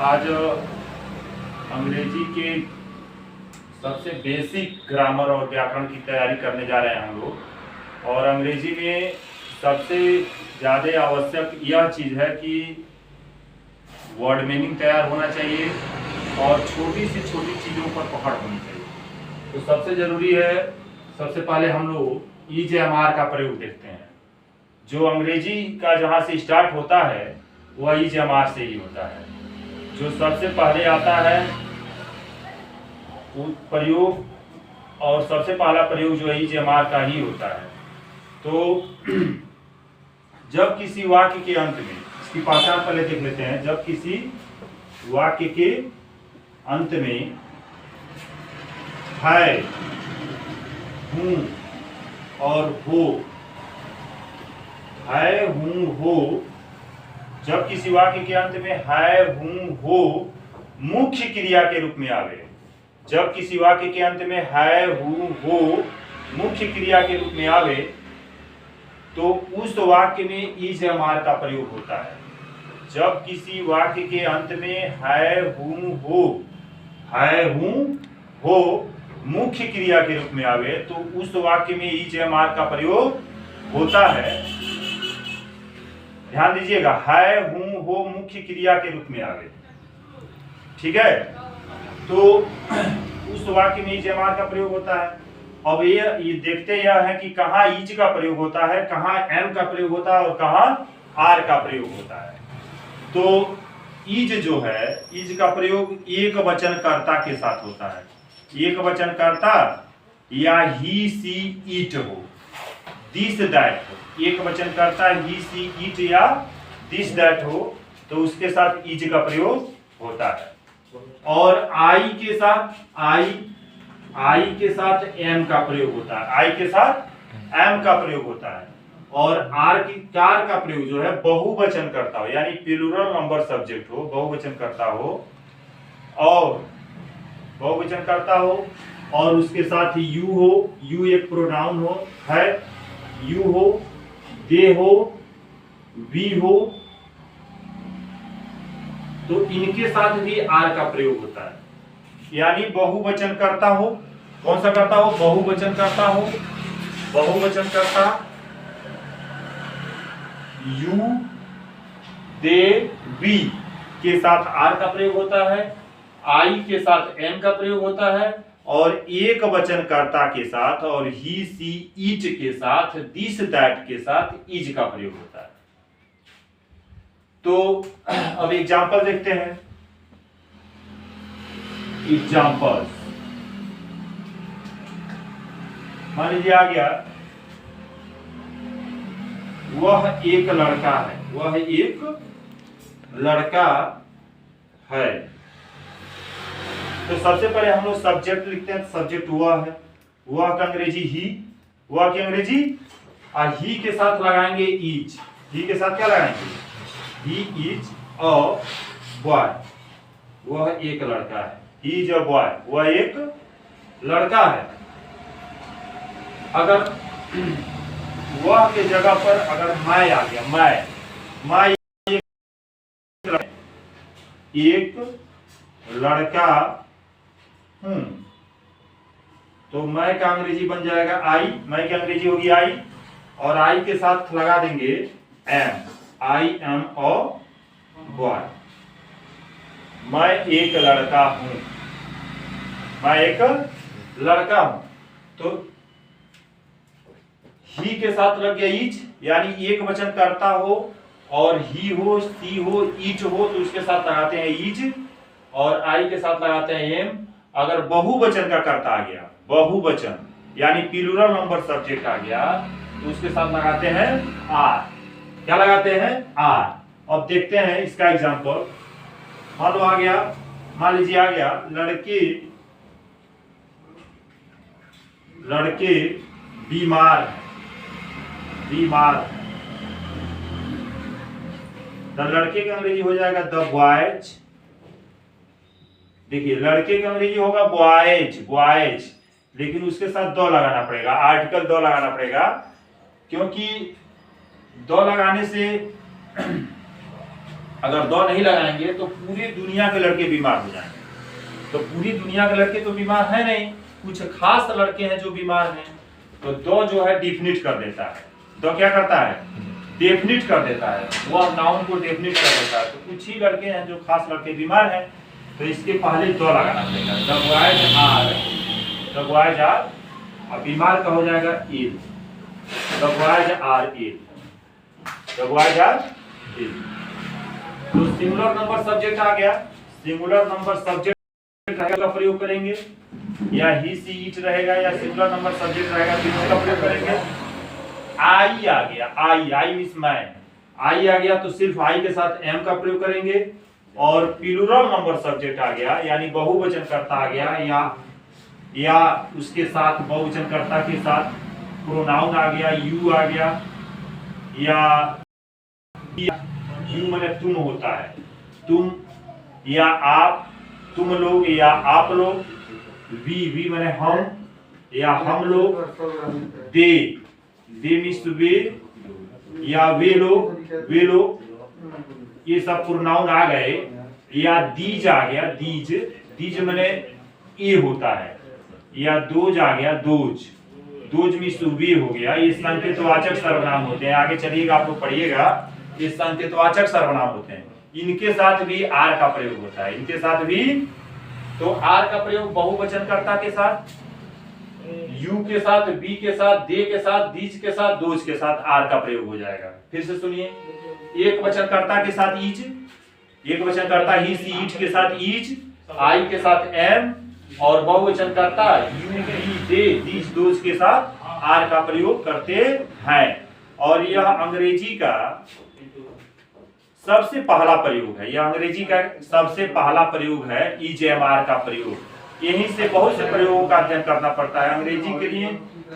आज अंग्रेजी के सबसे बेसिक ग्रामर और व्याकरण की तैयारी करने जा रहे हैं हम लोग। और अंग्रेजी में सबसे ज़्यादा आवश्यक यह चीज़ है कि वर्ड मीनिंग तैयार होना चाहिए और छोटी से छोटी चीज़ों पर पकड़ होनी चाहिए। तो सबसे ज़रूरी है, सबसे पहले हम लोग EJMR का प्रयोग देखते हैं। जो अंग्रेजी का जहाँ से स्टार्ट होता है वह EJMR से ही होता है। जो सबसे पहले आता है वो प्रयोग, और सबसे पहला प्रयोग जो है EJMR का ही होता है। तो जब किसी वाक्य के अंत में, इसकी पहचान पहले देख लेते हैं। जब किसी वाक्य के अंत में है, हूं और हो, है, हूं, हो, जब किसी वाक्य के अंत में है, हूं, हो मुख्य क्रिया के रूप में आवे, जब किसी वाक्य के अंत में है, हूं, हो मुख्य क्रिया के रूप में आवे, तो उस वाक्य में EJMR का प्रयोग होता है। जब किसी वाक्य के अंत में है, हूं, हो, है, हूं, हो मुख्य क्रिया के रूप में आवे, तो उस वाक्य में EJMR का प्रयोग होता है। ध्यान दीजिएगा, है, हूं, हो मुख्य क्रिया के रूप में आवे, ठीक है। तो उस वाक्य में EJMR का प्रयोग होता है। अब ये देखते यह है कि कहाँ ईच का प्रयोग होता है, कहाँ एम का प्रयोग होता है और कहाँ आर का प्रयोग होता है। तो ईज जो है, ईज का प्रयोग एक वचन कर्ता के साथ होता है। एक वचन कर्ता या ही, सी, ईट हो, दिस, दैट हो, एक वचन करता है ही, सी, ईट या दिस, दैट हो, तो उसके साथ ईज का प्रयोग होता है। और आई के साथ आई के साथ एम का प्रयोग होता है, आई के साथ एम का प्रयोग होता है। और कार का प्रयोग जो है बहुवचन करता हो, यानी प्लूरल नंबर सब्जेक्ट हो, बहुवचन करता हो और बहुवचन करता हो, और उसके साथ ही यू हो, यू एक प्रोनाउन हो, है, यू हो, दे हो, वी हो, तो इनके साथ भी आर का प्रयोग होता है। यानी बहुवचन करता हो, कौन सा करता हो, बहुवचन करता हो, बहुवचन करता यू, दे, वी के साथ आर का प्रयोग होता है, आई के साथ एम का प्रयोग होता है, और एक वचन कर्ता के साथ और ही, सी, ईट के साथ, दिस, दैट के साथ ईज का प्रयोग होता है। तो अब एग्जांपल देखते हैं। एग्जांपल्स, मान लीजिए आ गया, वह एक लड़का है, वह एक लड़का है। तो सबसे पहले हम लोग सब्जेक्ट लिखते हैं। सब्जेक्ट वह है, वह का अंग्रेजी ही, वह की अंग्रेजी ही के साथ लगाएंगे इज, ही के साथ क्या लगाएंगे, ही इज अ बॉय, वह एक लड़का है, ही इज अ बॉय, वह एक लड़का है। अगर वह के जगह पर अगर मैं आ गया, मैं एक लड़का हूं, तो मैं का अंग्रेजी बन जाएगा आई, मैं की अंग्रेजी होगी आई, और आई के साथ लगा देंगे am, I am a boy. मैं एक लड़का हूं, मैं एक लड़का हूं, तो ही के साथ लग गया ईच, यानी एक वचन करता हो और ही हो, सी हो, ईच हो, तो उसके साथ लगाते हैं ईज, और आई के साथ लगाते हैं एम। अगर बहुवचन का कर्ता आ गया, बहुवचन यानी प्लूरल नंबर सब्जेक्ट आ गया, तो उसके साथ लगाते हैं आर। क्या लगाते हैं, आर। अब देखते हैं इसका एग्जांपल। मान लो आ गया, मान लीजिए आ गया, लड़के बीमार है, बीमार है, तो लड़के का अंग्रेजी हो जाएगा द बॉयज। देखिए लड़के का अंग्रेजी होगा बॉयज, बॉयज, लेकिन उसके साथ द लगाना पड़ेगा, आर्टिकल द लगाना पड़ेगा, क्योंकि द लगाने से अगर दौ नहीं लगाएंगे तो पूरी दुनिया के लड़के बीमार हो जाएंगे। तो पूरी दुनिया के लड़के तो बीमार है नहीं, कुछ खास लड़के हैं जो बीमार हैं। तो दौ जो है डिफिनिट कर देता है। दौ क्या करता है? डेफिनिट कर देता है, वह नाउन को डेफिनिट कर देता है। तो कुछ ही लड़के हैं जो खास लड़के बीमार हैं, तो इसके पहले दौ लगाना पड़ेगा। The boys are, the boys are, अब बीमार का हो जाएगा ill, the boys are ill, the boys are ill. तो सिंगुलर नंबर सब्जेक्ट आ गया। सिंगुलर नंबर सब्जेक्ट का प्रयोग करेंगे, या ही सी इट रहेगा, या सिंगुलर नंबर सब्जेक्ट रहेगा, तीनों का प्रयोग करेंगे। आई आ गया, आई, आई मींस मैं, आई आ गया तो सिर्फ आई के साथ एम का प्रयोग करेंगे। और प्लूरल नंबर सब्जेक्ट आ गया, यानी बहुवचन कर्ता आ गया, या उसके साथ बहुवचन कर्ता के साथ प्रोनाउन आ गया, यू आ गया, या यू माने तुम होता है, तुम या आप, तुम लोग या आप लोग, वी माने हम या हम लोग, दे मीन्स वे या वे लोग, ये सब प्रोनाउन आ गए। या दीज आ गया, दीज माने ये होता है, या दोज आ गया, दोज मीन्स वे हो गया। ये संकेतवाचक सर्वनाम होते हैं, आगे चलिएगा आप लोग पढ़िएगा, ये संकेतवाचक सर्वनाम होते हैं। इनके साथ भी आर का प्रयोग होता है, इनके साथ भी। तो आर का प्रयोग बहुवचन कर्ता के साथ, यू के साथ, बी के साथ, दे के साथ, दीज के साथ, दोज के साथ आर का प्रयोग हो जाएगा। फिर से सुनिए, एक वचनकर्ता के साथ इज, एक वचनकर्ता ही सी इट के साथ इज, आई के साथ एम, और बहुवचनकर्ता you we they these those के साथ आर का प्रयोग करते हैं। और यह अंग्रेजी का सबसे पहला प्रयोग है, यह अंग्रेजी का सबसे पहला प्रयोग है ईजेएमआर का प्रयोग। यहीं से बहुत से प्रयोगों का अध्ययन करना पड़ता है अंग्रेजी के लिए।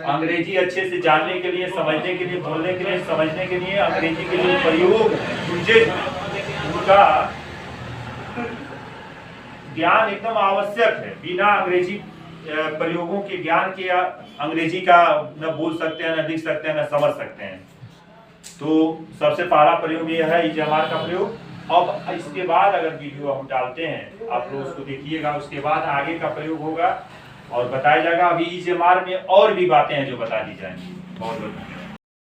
अंग्रेजी अच्छे से जानने के लिए, समझने के लिए, बोलने के लिए, समझने के लिए अंग्रेजी के लिए प्रयोग, उनका ज्ञान एकदम आवश्यक है। बिना अंग्रेजी प्रयोगों के ज्ञान के अंग्रेजी का न बोल सकते हैं, न लिख सकते हैं, न समझ सकते हैं। तो सबसे पहला प्रयोग यह है ईजेएमआर का प्रयोग। अब इसके बाद अगर वीडियो हम डालते हैं, आप लोग उसको देखिएगा, उसके बाद आगे का प्रयोग होगा और बताया जाएगा। अभी ईजेएमआर में और भी बातें हैं जो बता दी जाएंगी। बहुत बहुत